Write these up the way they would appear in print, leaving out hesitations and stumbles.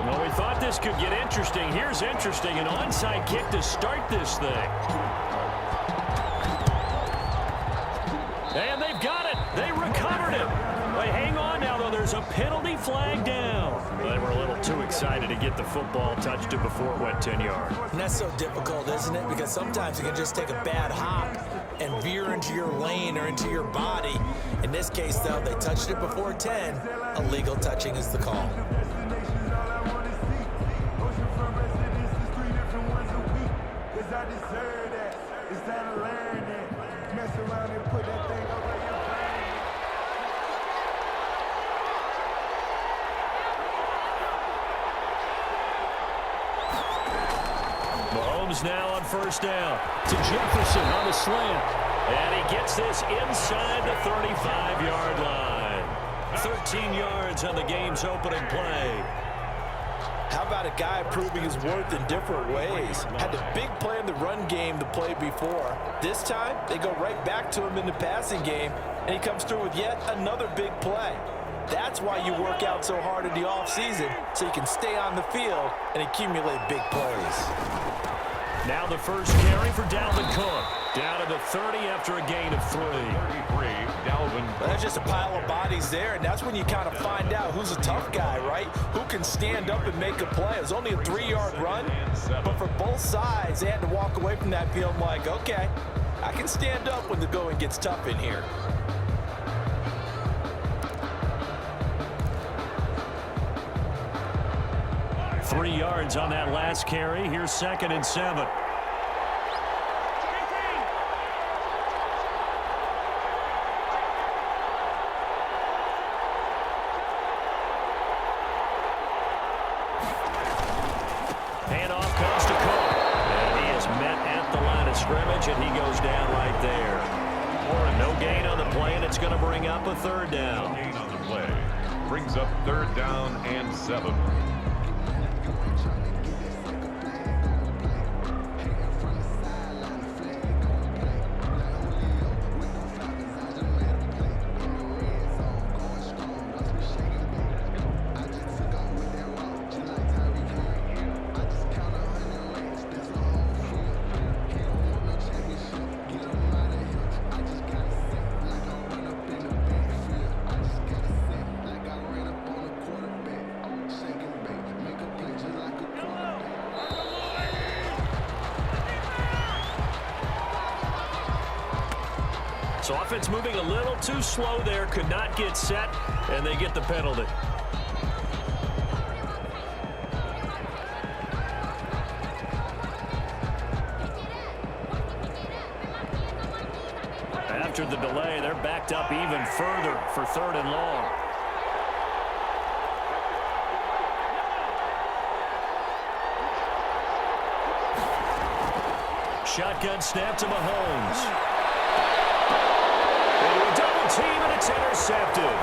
Well, we thought this could get interesting. Here's interesting. An onside kick to start this thing. And they've got it. They recovered it. They hang on now, though. There's a penalty flag down. They were a little too excited to get the football, touched it before it went 10 yards. And that's so difficult, isn't it? Because sometimes you can just take a bad hop and veer into your lane or into your body. In this case, though, they touched it before 10. Illegal touching is the call. Mahomes now on first down to Jefferson on the slant. And he gets this inside the 35-yard line. 13 yards on the game's opening play. How about a guy proving his worth in different ways? Had the big play in the run game to play before. This time, they go right back to him in the passing game, and he comes through with yet another big play. That's why you work out so hard in the offseason, so you can stay on the field and accumulate big plays. Now the first carry for Dalvin Cook. Down to the 30 after a gain of 3. 33, Dalvin. Well, that's just a pile of bodies there, and that's when you kind of find out who's a tough guy, right? Who can stand up and make a play. It was only a 3-yard run, but for both sides, they had to walk away from that field like, okay, I can stand up when the going gets tough in here. Three yards on that last carry. Here's 2nd and 7. Handoff comes to Cook. And he is met at the line of scrimmage, and he goes down right there. No gain on the play, and it's going to bring up a 3rd down. No gain on the play. Brings up 3rd down and 7. So offense moving a little too slow there, could not get set, and they get the penalty. After the delay, they're backed up even further for 3rd and long. Shotgun snap to Mahomes. Double team, and it's intercepted.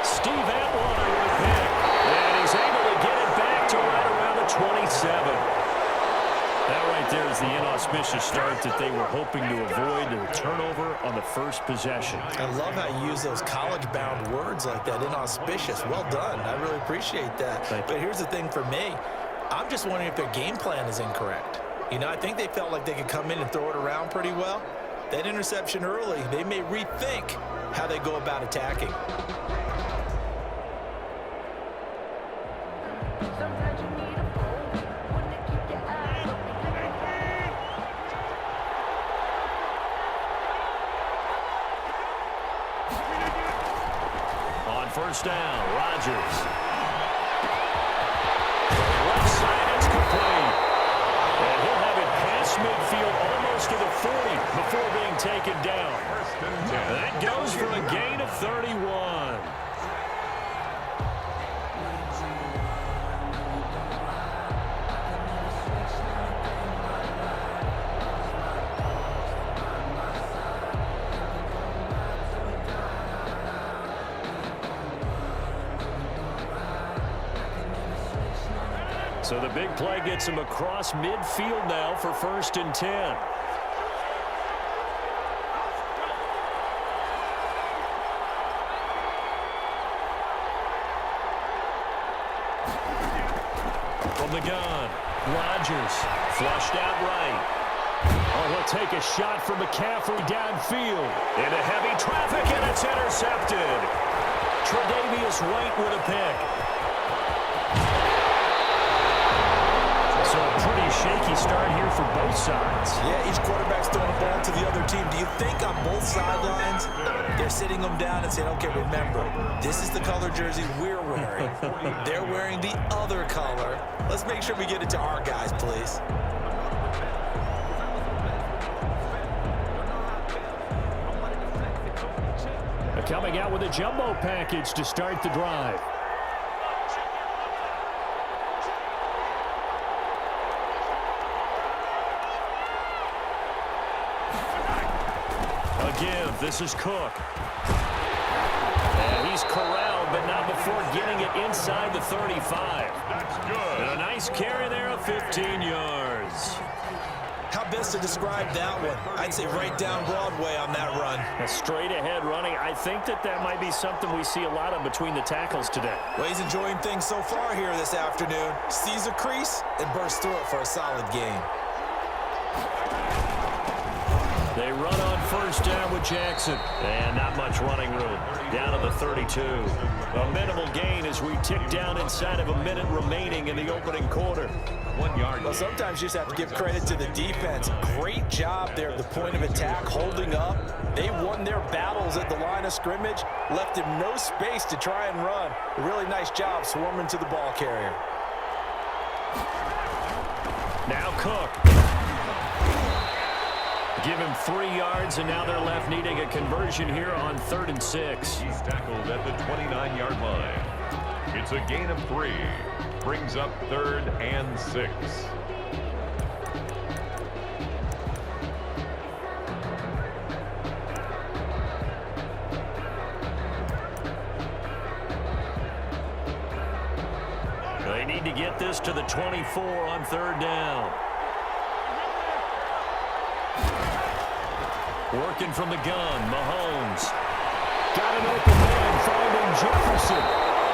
Steve Atwater with a pick. And he's able to get it back to right around the 27. That right there is the inauspicious start that they were hoping to avoid, the turnover on the first possession. I love how you use those college-bound words like that, inauspicious. Well done. I really appreciate that. But here's the thing for me. I'm just wondering if their game plan is incorrect. You know, I think they felt like they could come in and throw it around pretty well. That interception early, they may rethink how they go about attacking. On first down, Rodgers. Left side, it's complete. And he'll have it past midfield almost to the 40 before being taken down. That goes for a gain of 31. So the big play gets him across midfield now for 1st and 10. From the gun, Rodgers flushed out right. Oh, he'll take a shot from McCaffrey downfield. Into heavy traffic, and it's intercepted. Tre'Davious White with a pick. So a pretty shaky start here for both sides. Yeah, each quarterback's throwing the ball to the other team. Do you think on both sidelines they're sitting them down and saying, okay, remember, this is the color jersey we're wearing. They're wearing the other color. Let's make sure we get it to our guys, please. Coming out with a jumbo package to start the drive. A give. This is Cook. And he's corralled, but not before getting it inside the 35. That's good. And a nice carry there of 15 yards. How best to describe that one? I'd say right down Broadway on that run. A straight-ahead running. I think that might be something we see a lot of between the tackles today. Well, he's enjoying things so far here this afternoon. Sees a crease and bursts through it for a solid gain. They run on first down with Jackson. And not much running room. Down to the 32. A minimal gain as we tick down inside of a minute remaining in the opening quarter. 1 yard. Well, sometimes you just have to give credit to the defense. Great job there at the point of attack, holding up. They won their battles at the line of scrimmage, left him no space to try and run. A really nice job swarming to the ball carrier. Now Cook. Give him 3 yards, and now they're left needing a conversion here on 3rd and 6. He's tackled at the 29-yard line. It's a gain of 3. Brings up 3rd and 6. They need to get this to the 24 on 3rd down. Working from the gun, Mahomes. Got an open man, finding Jefferson.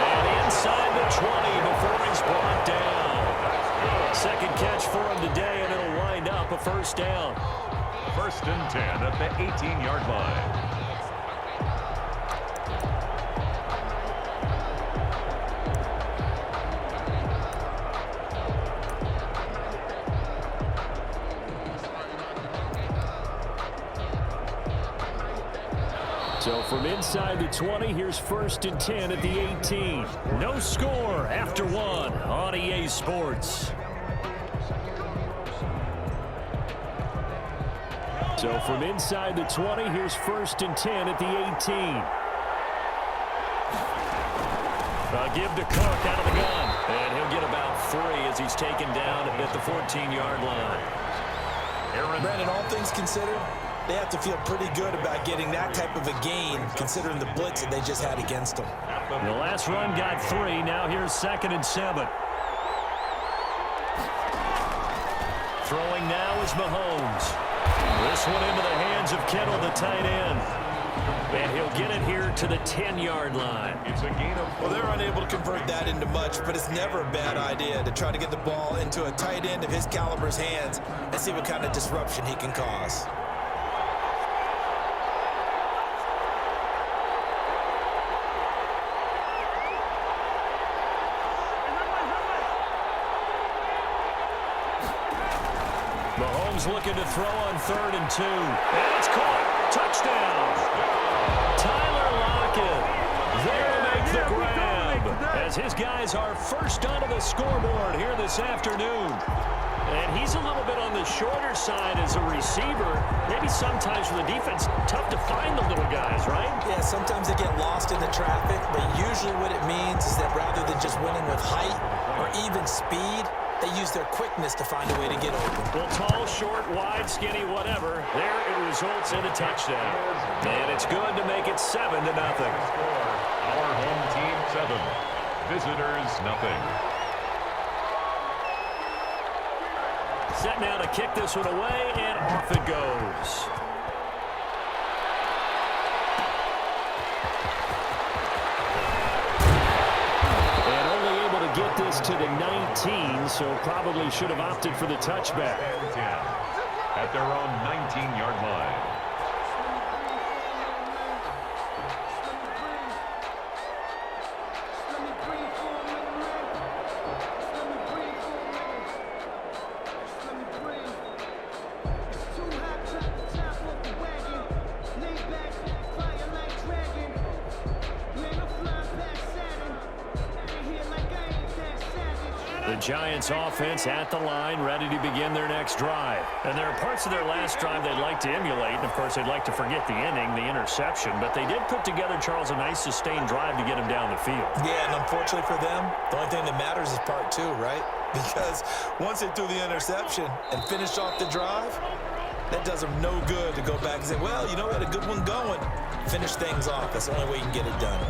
And inside the 20 before he's brought down. Second catch for him today, and it'll wind up a first down. 1st and 10 at the 18-yard line. So from inside the 20, here's 1st and 10 at the 18. No score after 1 on EA Sports. So from inside the 20, here's 1st and 10 at the 18. A give to Cook out of the gun. And he'll get about 3 as he's taken down at the 14-yard line. Brandon, all things considered, they have to feel pretty good about getting that type of a gain, considering the blitz that they just had against them. The last run got 3. Now here's 2nd and 7. Throwing now is Mahomes. This one into the hands of Kittle, the tight end. And he'll get it here to the 10-yard line. It's a gain of 4. Well, they're unable to convert that into much, but it's never a bad idea to try to get the ball into a tight end of his caliber's hands and see what kind of disruption he can cause. Mahomes looking to throw on 3rd and 2. And it's caught. Touchdown. Tyler Lockett there to make the grab as his guys are first onto the scoreboard here this afternoon. And he's a little bit on the shorter side as a receiver. Maybe sometimes for the defense, tough to find the little guys, right? Yeah, sometimes they get lost in the traffic, but usually what it means is that rather than just winning with height or even speed, they use their quickness to find a way to get open. Well, tall, short, wide, skinny, whatever. There it results in a touchdown. And it's good to make it 7-0. Our home team 7. Visitors nothing. Set now to kick this one away, and off it goes. And only able to get this loss to the 19, so probably should have opted for the touchback. 10 at their own 19-yard line. The Giants offense at the line, ready to begin their next drive. And there are parts of their last drive they'd like to emulate, and of course they'd like to forget the inning, the interception, but they did put together, Charles, a nice sustained drive to get him down the field. Yeah, and unfortunately for them, the only thing that matters is part two, right? Because once they threw the interception and finished off the drive, that does them no good to go back and say, well, you know, we had a good one going. Finish things off. That's the only way you can get it done.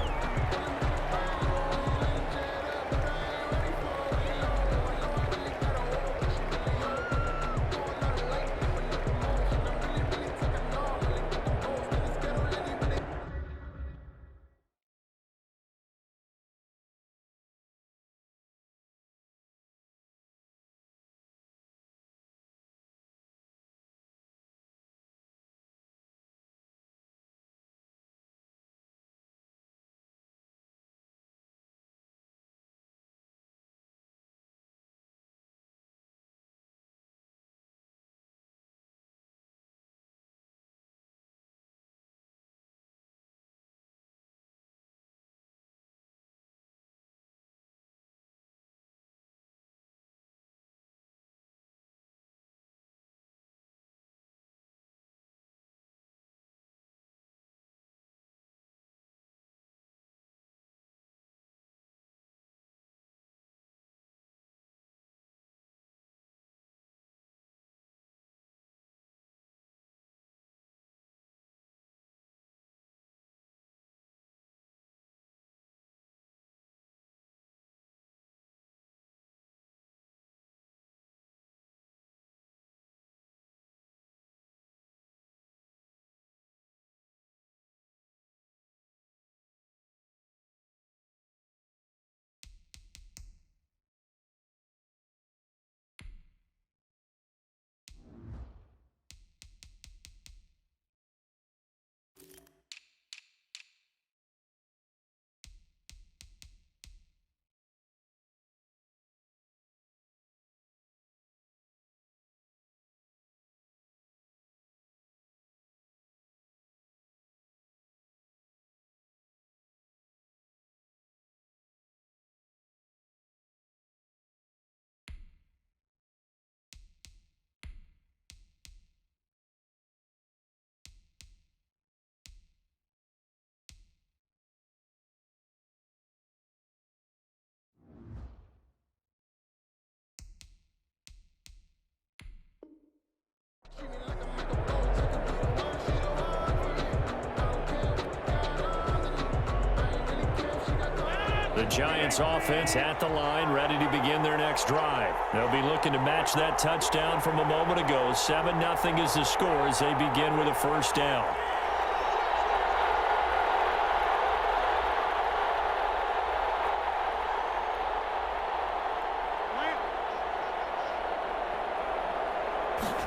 The Giants offense at the line, ready to begin their next drive. They'll be looking to match that touchdown from a moment ago. 7-0 is the score as they begin with a first down.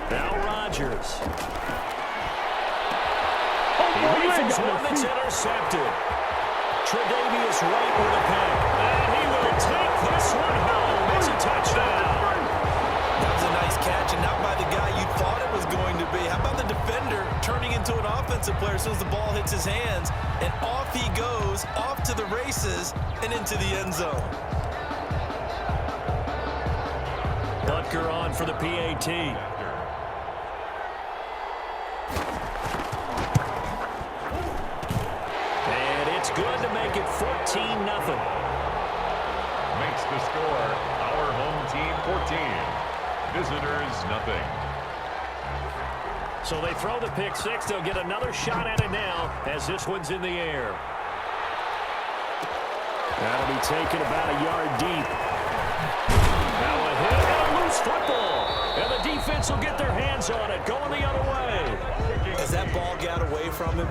Now Rodgers. He rifles one that's intercepted. Tre'Davious White with a pick. And he will take this one home. It's a touchdown. That was a nice catch, and not by the guy you thought it was going to be. How about the defender turning into an offensive player as soon as the ball hits his hands, and off he goes, off to the races, and into the end zone. Butker on for the PAT. Good to make it 14-0. Makes the score our home team 14. Visitors nothing. So they throw the pick six. They'll get another shot at it now as this one's in the air. That'll be taken about a yard deep. Now a hit and a loose football. And the defense will get their hands on it, going the other way. As that ball got away from him,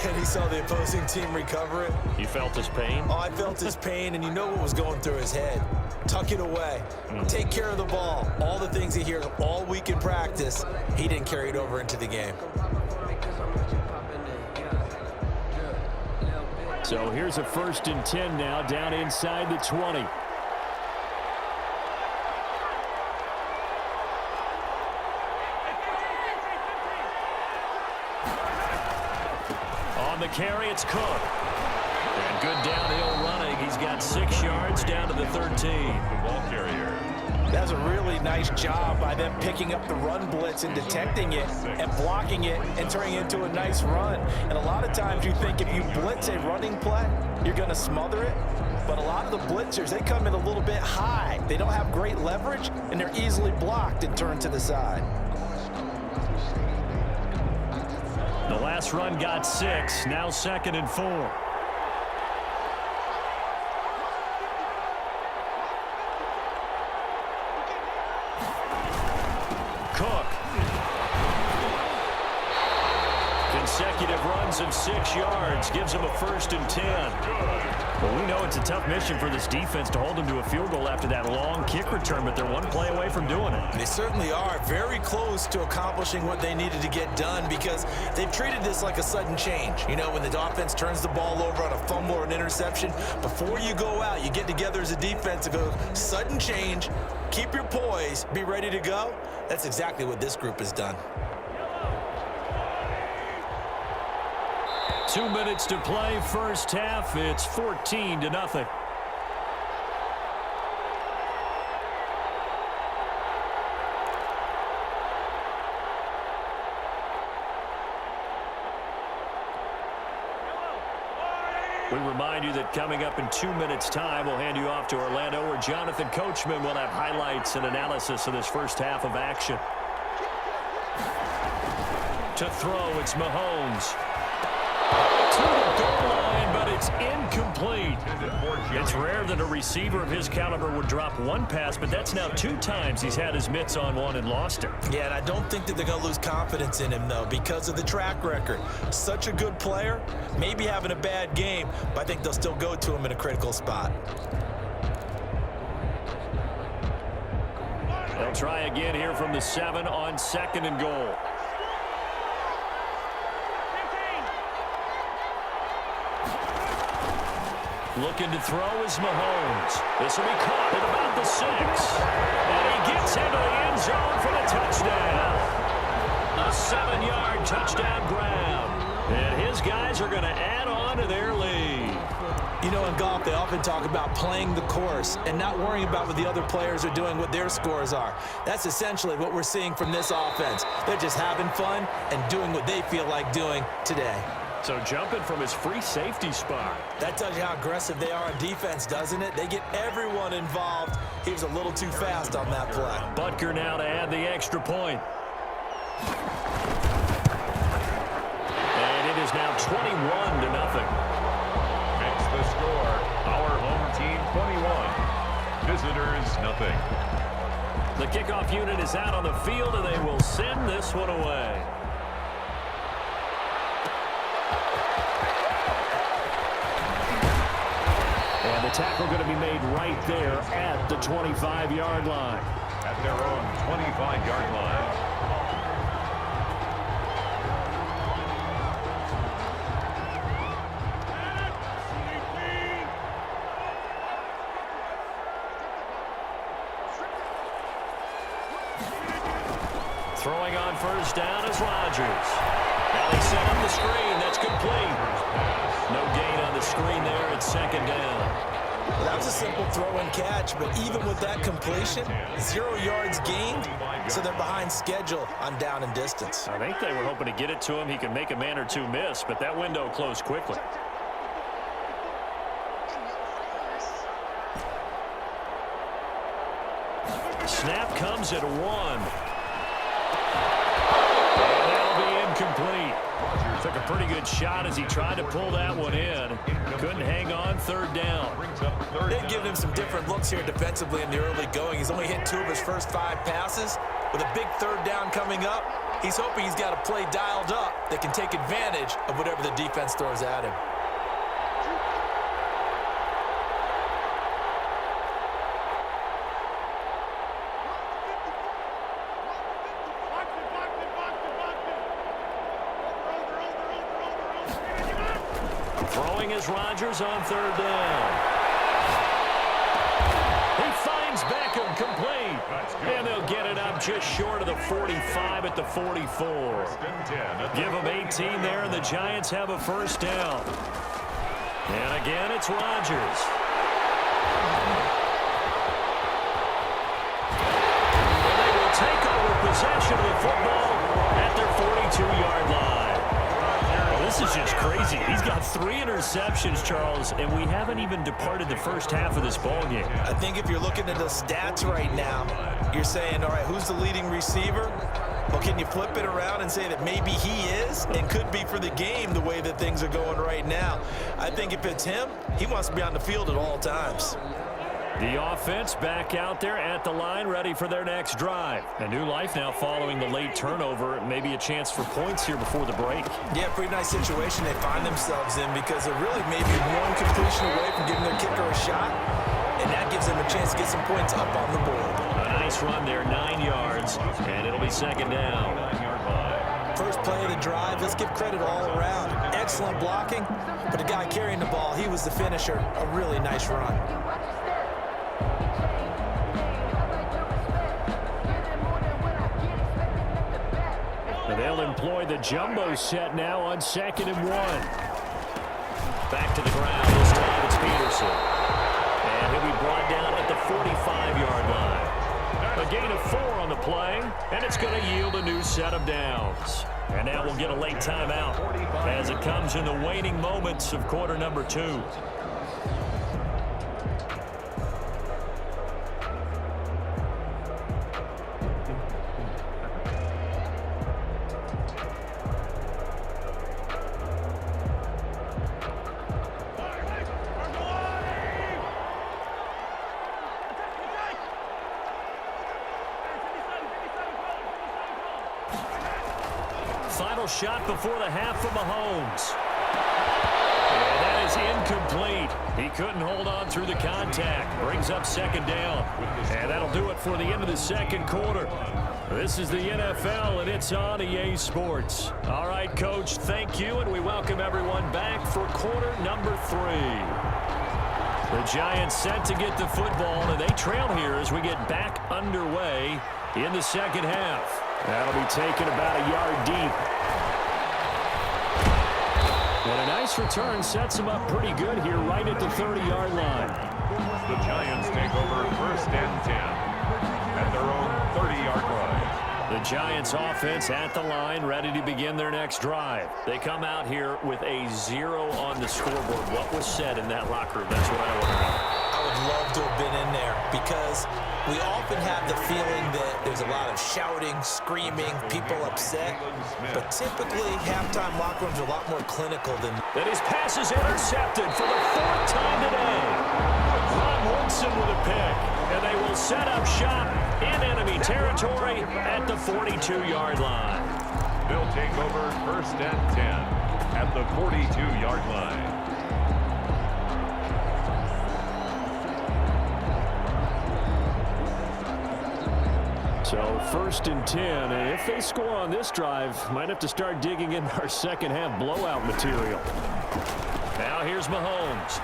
and he saw the opposing team recover it. You felt his pain? Oh, I felt his pain, and you know what was going through his head. Tuck it away. Take care of the ball. All the things he hears all week in practice, he didn't carry it over into the game. So here's a 1st and 10 now, down inside the 20. On the carry, it's Cook. And good downhill running. He's got 6 yards down to the 13. The ball carrier. That's a really nice job by them picking up the run blitz and detecting it and blocking it and turning it into a nice run. And a lot of times you think if you blitz a running play, you're going to smother it. But a lot of the blitzers, they come in a little bit high. They don't have great leverage, and they're easily blocked and turned to the side. The last run got 6, now 2nd and 4. Cook. Consecutive runs of 6 yards gives him a 1st and 10. Well, we know it's a tough mission for this defense to hold them to a field goal after that long kick return, but they're one play away from doing it. They certainly are very close to accomplishing what they needed to get done because they've treated this like a sudden change. You know, when the offense turns the ball over on a fumble or an interception, before you go out, you get together as a defense and go, sudden change, keep your poise, be ready to go. That's exactly what this group has done. 2 minutes to play, first half. It's 14-0. We remind you that coming up in 2 minutes' time, we'll hand you off to Orlando, where Jonathan Coachman will have highlights and analysis of this first half of action. To throw, it's Mahomes. To the goal line, but it's incomplete. It's rare that a receiver of his caliber would drop one pass, but that's now 2 times he's had his mitts on one and lost it. Yeah, and I don't think that they're going to lose confidence in him, though, because of the track record. Such a good player, maybe having a bad game, but I think they'll still go to him in a critical spot. They'll try again here from the 7 on 2nd and goal. Looking to throw is Mahomes. This will be caught at about the 6. And he gets into the end zone for the touchdown. A 7-yard touchdown grab. And his guys are going to add on to their lead. You know, in golf, they often talk about playing the course and not worrying about what the other players are doing, what their scores are. That's essentially what we're seeing from this offense. They're just having fun and doing what they feel like doing today. So jumping from his free safety spot. That tells you how aggressive they are on defense, doesn't it? They get everyone involved. He was a little too fast on that play. Butker now to add the extra point. And it is now 21-0. Makes the score. Our home team 21. Visitors nothing. The kickoff unit is out on the field, and they will send this one away. And the tackle going to be made right there at the 25-yard line. At their own 25-yard line. Throwing on first down is Rodgers. Now they set up the screen. That's complete. No gain on the screen there at 2nd down. Well, that was a simple throw and catch, but even with that completion, 0 yards gained, so they're behind schedule on down and distance. I think they were hoping to get it to him. He could make a man or two miss, but that window closed quickly. Snap comes at 1. And that'll be incomplete. Took a pretty good shot as he tried to pull that one in. Couldn't hang on, 3rd down. They've given him some different looks here defensively in the early going. He's only hit 2 of his first 5 passes. With a big third down coming up, he's hoping he's got a play dialed up that can take advantage of whatever the defense throws at him. Throwing is Rodgers on third down. He finds Beckham, complete. And they'll get it up just short of the 45 at the 44. Give them 18 there, and the Giants have a first down. And again, it's Rodgers. And they will take over possession of the football at their 42-yard line. This is just crazy. He's got 3 interceptions, Charles, and we haven't even departed the first half of this ballgame. I think if you're looking at the stats right now, you're saying, all right, who's the leading receiver? Well, can you flip it around and say that maybe he is and could be for the game the way that things are going right now? I think if it's him, he wants to be on the field at all times. The offense back out there at the line, ready for their next drive. A new life now following the late turnover. Maybe a chance for points here before the break. Yeah, pretty nice situation they find themselves in because they're really maybe one completion away from giving their kicker a shot, and that gives them a chance to get some points up on the board. A nice run there, 9 yards, and it'll be second down. First play of the drive, let's give credit all around. Excellent blocking, but the guy carrying the ball, he was the finisher. A really nice run. They'll employ the jumbo set now on 2nd and 1. Back to the ground. This time it's Peterson. And he'll be brought down at the 45-yard line. A gain of 4 on the play, and it's going to yield a new set of downs. And now we'll get a late timeout as it comes in the waning moments of quarter number 2. Final shot before the half from Mahomes. And that is incomplete. He couldn't hold on through the contact. Brings up second down. And that'll do it for the end of the second quarter. This is the NFL, and it's on EA Sports. All right, Coach, thank you, and we welcome everyone back for quarter number 3. The Giants set to get the football, and they trail here as we get back underway in the second half. That'll be taken about a yard deep. And a nice return sets them up pretty good here right at the 30-yard line. The Giants take over 1st and 10 at their own 30-yard line. The Giants offense at the line, ready to begin their next drive. They come out here with a 0 on the scoreboard. What was said in that locker room? That's what I want to know. I would love to have been in there because we often have the feeling that there's a lot of shouting, screaming, people upset. But typically, halftime locker rooms are a lot more clinical than... That his pass is intercepted for the 4th time today. Ron Woodson with a pick. And they will set up shop in enemy territory at the 42-yard line. They'll take over 1st and 10 at the 42-yard line. So 1st and 10, and if they score on this drive, might have to start digging in our second half blowout material. Now here's Mahomes.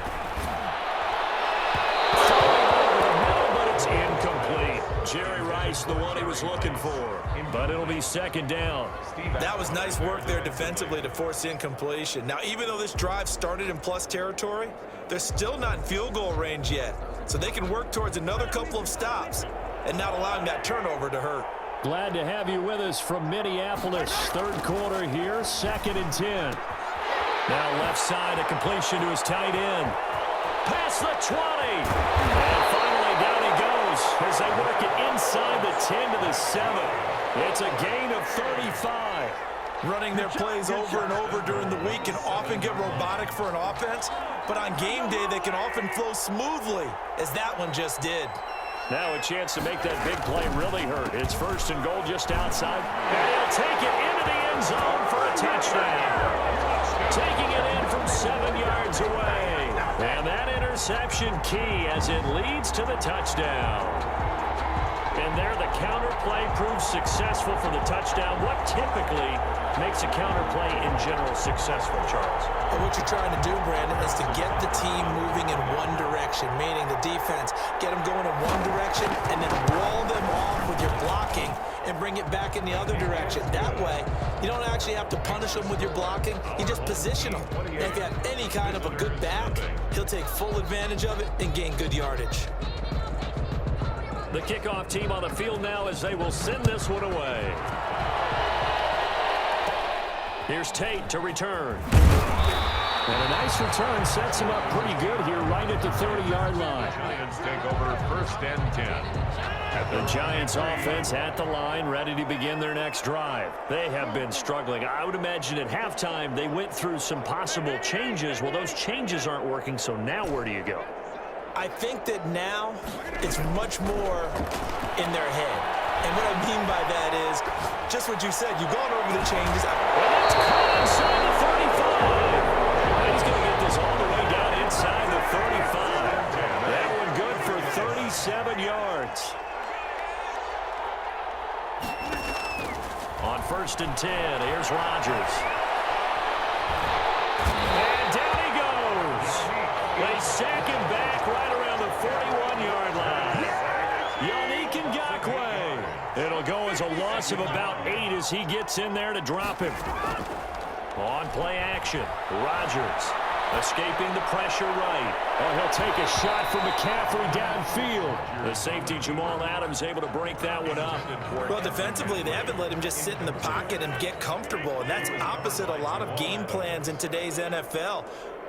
But it's incomplete. Jerry Rice, the one he was looking for. But it'll be second down. That was nice work there defensively to force incompletion. Now, even though this drive started in plus territory, they're still not in field goal range yet. So they can work towards another couple of stops and not allowing that turnover to hurt. Glad to have you with us from Minneapolis. 3rd quarter here, 2nd and 10. Now left side, a completion to his tight end. Past the 20. And finally down he goes as they work it inside the 10 to the 7. It's a gain of 35. Running their plays over and over during the week can often get robotic for an offense, but on game day they can often flow smoothly, as that one just did. Now a chance to make that big play really hurt. It's 1st and goal just outside. And he'll take it into the end zone for a touchdown. Taking it in from 7 yards away. And that interception key as it leads to the touchdown. And there the counter play proves successful for the touchdown. What typically makes a counter play in general successful, Charles? And what you're trying to do, Brandon, is to get the team moving in one direction, meaning the defense, get them going in one direction and then wall them off with your blocking and bring it back in the other direction. That way, you don't actually have to punish them with your blocking. You just position them. And if you have any kind of a good back, he'll take full advantage of it and gain good yardage. The kickoff team on the field now as they will send this one away. Here's Tate to return. And a nice return sets him up pretty good here right at the 30-yard line. Giants take over 1st and 10. The Giants offense at the line, ready to begin their next drive. They have been struggling. I would imagine at halftime they went through some possible changes. Well, those changes aren't working, so now where do you go? I think that now it's much more in their head. And what I mean by that is just what you said. You've gone over the changes. And it's caught inside the 35. He's going to get this all the way down inside the 35. That one good for 37 yards. On 1st and 10, here's Rodgers. And down he goes. They sack him back right around the 41-yard line. Yannick Ngakoue. It'll go as a loss of about 8 as he gets in there to drop him. On play action, Rodgers escaping the pressure right. Oh, he'll take a shot from McCaffrey downfield. The safety Jamal Adams able to break that one up. Well, defensively, they haven't let him just sit in the pocket and get comfortable, and that's opposite a lot of game plans in today's NFL.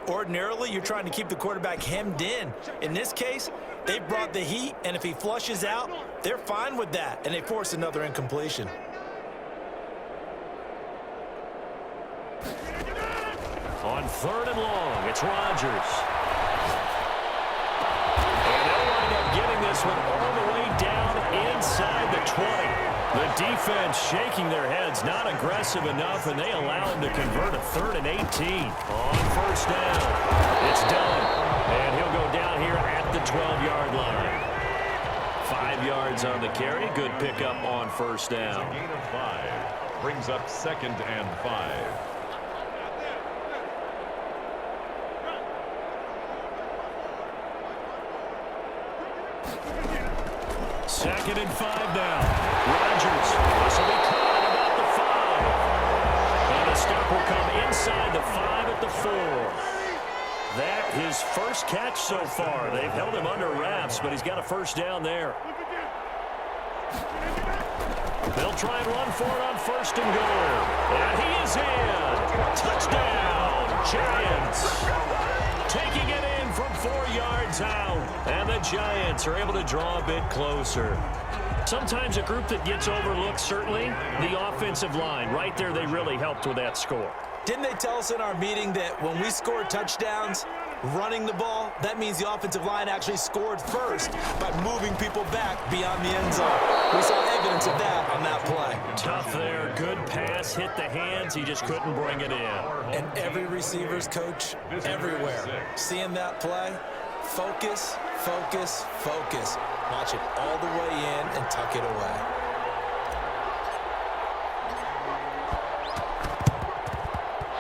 Ordinarily, you're trying to keep the quarterback hemmed in. In this case, they brought the heat, and if he flushes out, they're fine with that, and they force another incompletion. On 3rd and long, it's Rodgers. And they'll wind up getting this one all the way down inside the 20. The defense shaking their heads, not aggressive enough, and they allow him to convert a 3rd and 18. On 1st down, it's done. And he'll go down here at the 12-yard line. 5 yards on the carry. Good pickup on 1st down. A gain of 5. Brings up 2nd and 5. Second and 5 now. Rodgers. This will be caught about the 5. And the stop will come inside the 5 at the 4. That his first catch so far. They've held him under wraps, but he's got a 1st down there. They'll try and run for it on 1st and goal. And he is in. Touchdown, Giants. Taking it in from 4 yards out. And the Giants are able to draw a bit closer. Sometimes a group that gets overlooked, certainly, the offensive line. Right there, they really helped with that score. Didn't they tell us in our meeting that when we score touchdowns running the ball, that means the offensive line actually scored first by moving people back beyond the end zone? We saw evidence of that on that play. Tough there. Good pass. Hit the hands. He just couldn't bring it in. And every receiver's coach everywhere. Seeing that play, focus, focus, focus. Watch it all the way in and tuck it away.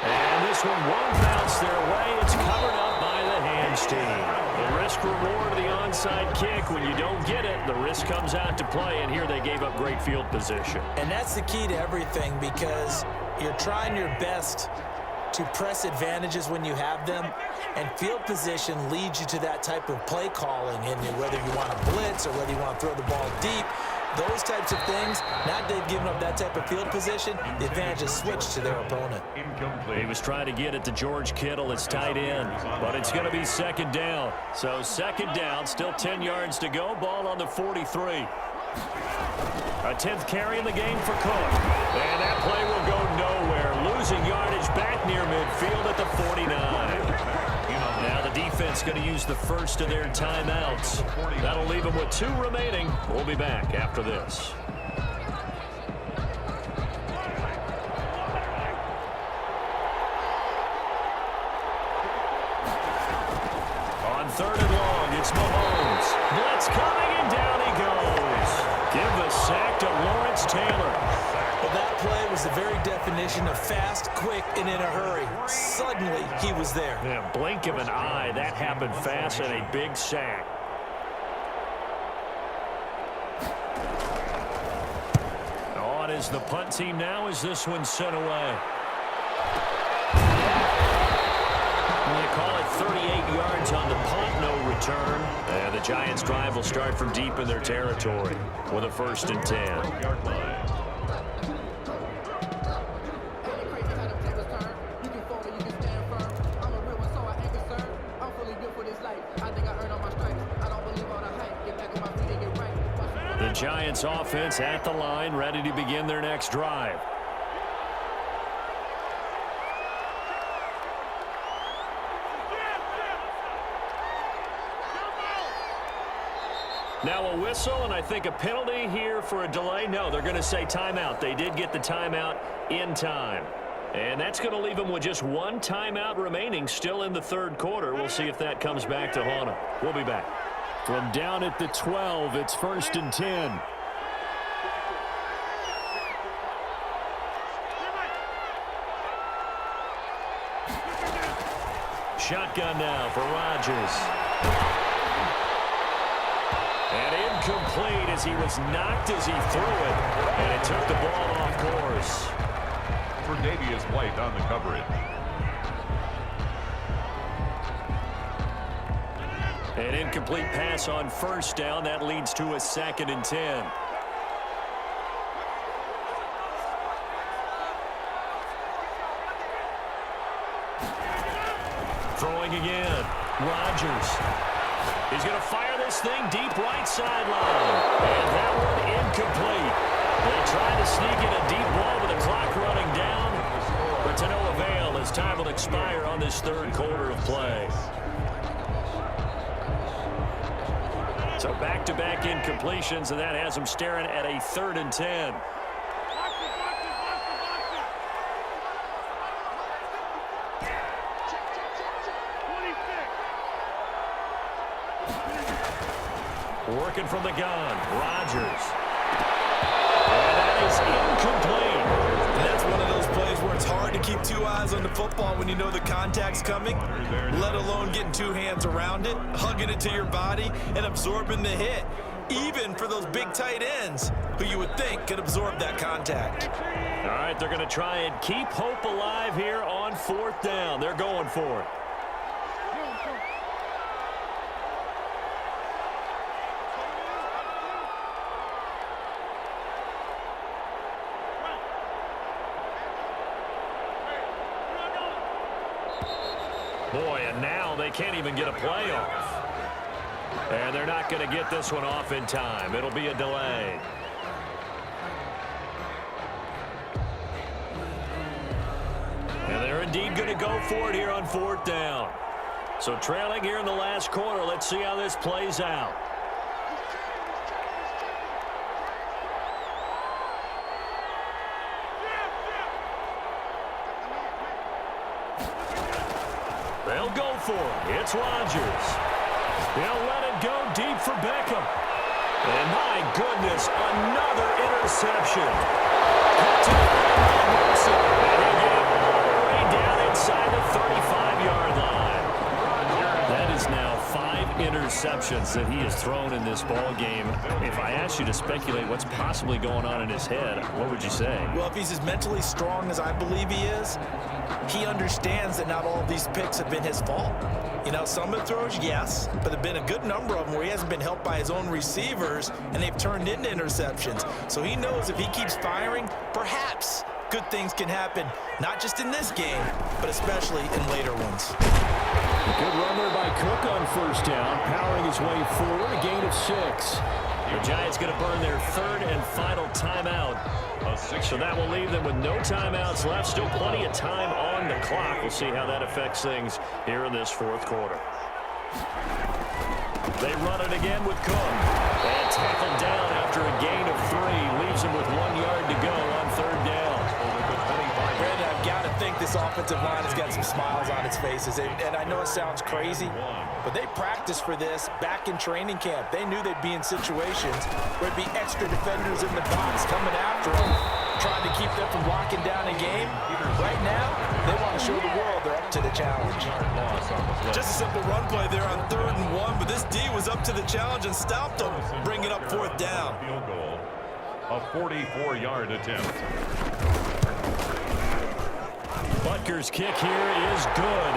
And this one won't bounce their way. It's covered up by the hands team. The risk reward of the onside kick. When you don't get it, the risk comes out to play. And here they gave up great field position. And that's the key to everything, because you're trying your best to press advantages when you have them, and field position leads you to that type of play calling, and whether you want to blitz or whether you want to throw the ball deep, those types of things. Now they've given up that type of field position, the advantage is switched to their opponent. He was trying to get it to George Kittle, his tight end, but it's going to be 2nd down. So 2nd down, still 10 yards to go, ball on the 43. A 10th carry in the game for Cook. And that play will go nowhere. Losing yardage back near midfield at the 49. Now the defense going to use the first of their timeouts. That'll leave them with 2 remaining. We'll be back after this. On 3rd and long, it's Mahomes. Blitz coming, and down he goes. Give the sack to Lawrence Taylor. Well, that play was the very definition of fast, quick, and in a hurry. Suddenly, he was there. Yeah, blink of an eye, that happened fast, and a big sack. On is the punt team now as this one sent away. They call it 38 yards on the punt, no return. And the Giants' drive will start from deep in their territory with a 1st and 10. The Giants offense at the line, ready to begin their next drive. Now a whistle, and I think a penalty here for a delay. No, they're going to say timeout. They did get the timeout in time. And that's going to leave them with just 1 timeout remaining still in the 3rd quarter. We'll see if that comes back to haunt them. We'll be back. From down at the 12, it's 1st and 10. Shotgun now for Rodgers. And incomplete as he was knocked as he threw it. And it took the ball off course. Tre'Davious White on the coverage. An incomplete pass on 1st down. That leads to a 2nd and 10. Throwing again. Rodgers. He's going to fire this thing deep right sideline. And that one incomplete. They tried to sneak in a deep ball with the clock running down. But to no avail as time will expire on this 3rd quarter of play. So back-to-back incompletions, and that has them staring at a 3rd and 10. Working from the gun, Rodgers. And that is incomplete. And that's one of those plays where it's hard to keep 2 eyes on the football when you know the contact's coming, let alone getting 2 hands around it, hugging it to your body, and absorbing the hit, even for those big tight ends who you would think could absorb that contact. All right, they're going to try and keep hope alive here on 4th down. They're going for it. Boy, and now they can't even get a play off. And they're not going to get this one off in time. It'll be a delay. And they're indeed going to go for it here on 4th down. So trailing here in the last quarter. Let's see how this plays out. They'll go for it. It's Rodgers. They'll let it go deep for Beckham. And my goodness, another interception. Caught to the ground by Wilson. And he'll get it all the way down inside the 35-yard line. That is now 5 interceptions that he has thrown in this ball game. If I asked you to speculate what's possibly going on in his head, what would you say? Well, if he's as mentally strong as I believe he is, he understands that not all of these picks have been his fault. You know, some of the throws, yes, but there have been a good number of them where he hasn't been helped by his own receivers, and they've turned into interceptions. So he knows if he keeps firing, perhaps good things can happen, not just in this game, but especially in later ones. A good run there by Cook on 1st down, powering his way forward, a gain of 6. The Giants going to burn their 3rd and final timeout So that will leave them with no timeouts left. Still plenty of time on the clock. We'll see how that affects things here in this fourth quarter. They run it again with Cook. And tackled down after a gain of 3. Leaves him with 1 yard to go on third down. Brandon, I've got to think this offensive line has got some smiles on its faces. And I know it sounds crazy, but they practiced for this back in training camp. They knew they'd be in situations where there'd be extra defenders in the box coming after them, trying to keep them from locking down a game. Right now, they want to show the world they're up to the challenge. Just a simple run play there on 3rd and 1, but this D was up to the challenge and stopped them, bringing up 4th down. Field goal, a 44-yard attempt. Butker's kick here is good.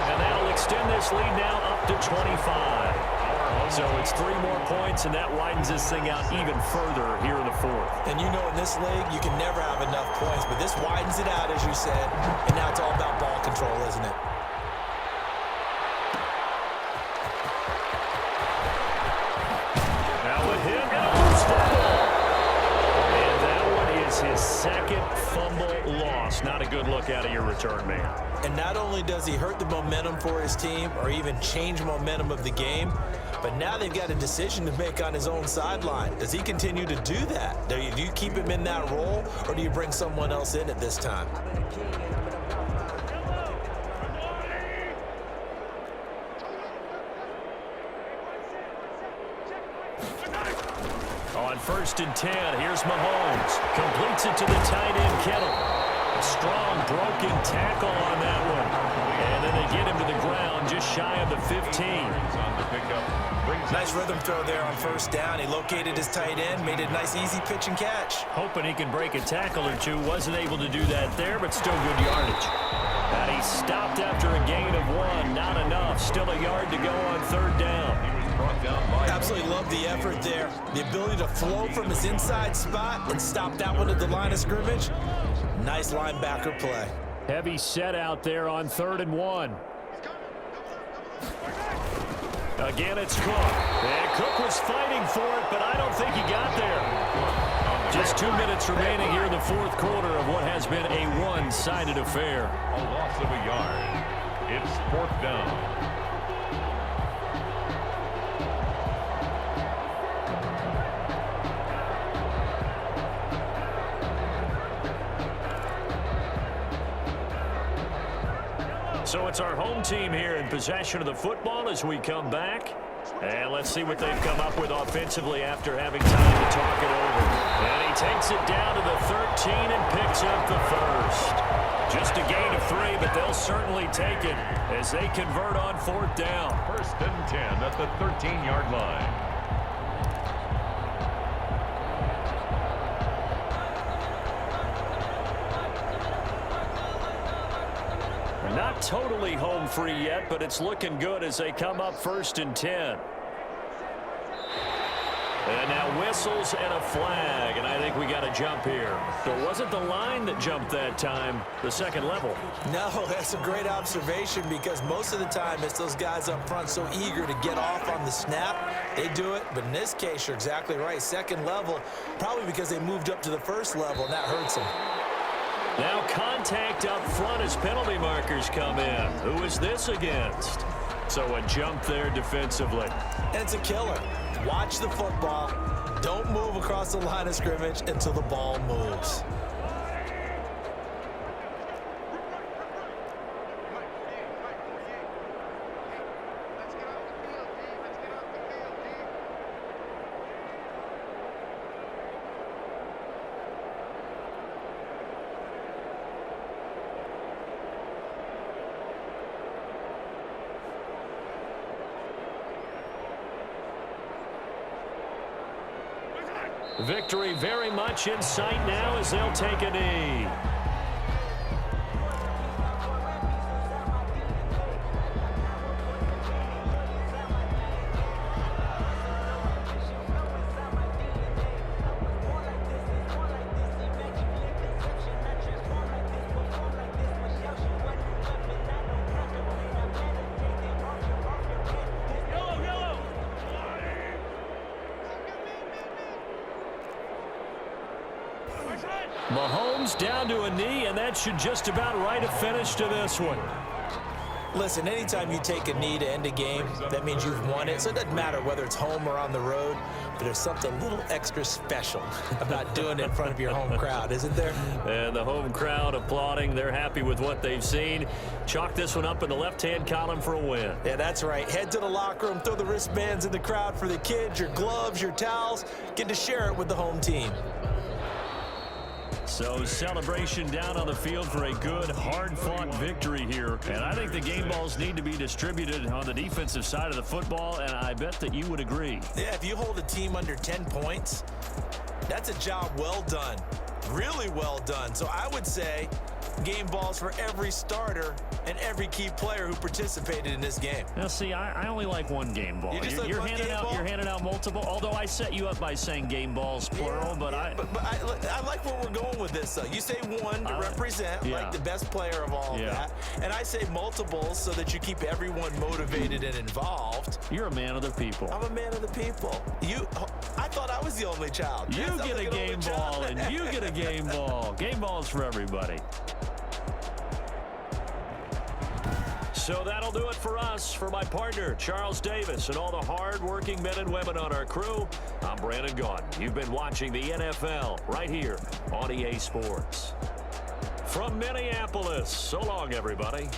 And that'll extend this lead now up to 25. So it's 3 more points, and that widens this thing out even further here in the fourth. And you know in this league, you can never have enough points, but this widens it out, as you said, and now it's all about ball control, isn't it? Now with him, and a loose fumble. And that one is his second fumble loss. Not a good look out of your return man. And not only does he hurt the momentum for his team or even change momentum of the game, but now they've got a decision to make on his own sideline. Does he continue to do that? Do you keep him in that role, or do you bring someone else in at this time? On 1st and 10, here's Mahomes. Completes it to the tight end, Kittle. A strong broken tackle on that one. And then they get him to the ground just shy of the 15. Nice rhythm throw there on 1st down. He located his tight end, made a nice easy pitch and catch. Hoping he can break a tackle or two. Wasn't able to do that there, but still good yardage. And he stopped after a gain of 1. Not enough. Still a yard to go on 3rd down. Absolutely love the effort there. The ability to flow from his inside spot and stop that one at the line of scrimmage. Nice linebacker play. Heavy set out there on 3rd and 1. Again, it's Cook. And Cook was fighting for it, but I don't think he got there. Just 2 minutes remaining here in the fourth quarter of what has been a one-sided affair. A loss of a yard. It's 4th down. So it's our home team here in possession of the football as we come back. And let's see what they've come up with offensively after having time to talk it over. And he takes it down to the 13 and picks up the first. Just a gain of 3, but they'll certainly take it as they convert on 4th down. 1st and 10 at the 13-yard line. Not totally home free yet, but it's looking good as they come up 1st and 10. And now whistles and a flag, and I think we got a jump here. So it wasn't the line that jumped that time, the second level. No, that's a great observation because most of the time it's those guys up front so eager to get off on the snap. They do it, but in this case, you're exactly right. Second level, probably because they moved up to the first level, and that hurts them. Now contact up front as penalty markers come in. Who is this against? So a jump there defensively. And it's a killer. Watch the football. Don't move across the line of scrimmage until the ball moves. Victory very much in sight now as they'll take a knee. Mahomes down to a knee, and that should just about write a finish to this one. Listen, anytime you take a knee to end a game, that means you've won it. So it doesn't matter whether it's home or on the road, but there's something a little extra special about doing it in front of your home crowd, isn't there? And the home crowd applauding. They're happy with what they've seen. Chalk this one up in the left-hand column for a win. Yeah, that's right. Head to the locker room, throw the wristbands in the crowd for the kids, your gloves, your towels. Get to share it with the home team. So celebration down on the field for a good, hard-fought victory here. And I think the game balls need to be distributed on the defensive side of the football, and I bet that you would agree. Yeah, if you hold a team under 10 points, that's a job well done. Really well done. So I would say game balls for every starter and every key player who participated in this game. Now, see, I only like one game ball. You're handing out multiple. Although I set you up by saying game balls plural, but I like where we're going with this. You say one to represent like the best player of all of that, and I say multiples so that you keep everyone motivated and involved. You're a man of the people. I'm a man of the people. I thought I was the only child. You get a game ball, and you get a game ball. Game balls for everybody. So that'll do it for us. For my partner, Charles Davis, and all the hard-working men and women on our crew, I'm Brandon Gaudin. You've been watching the NFL right here on EA Sports. From Minneapolis, so long, everybody.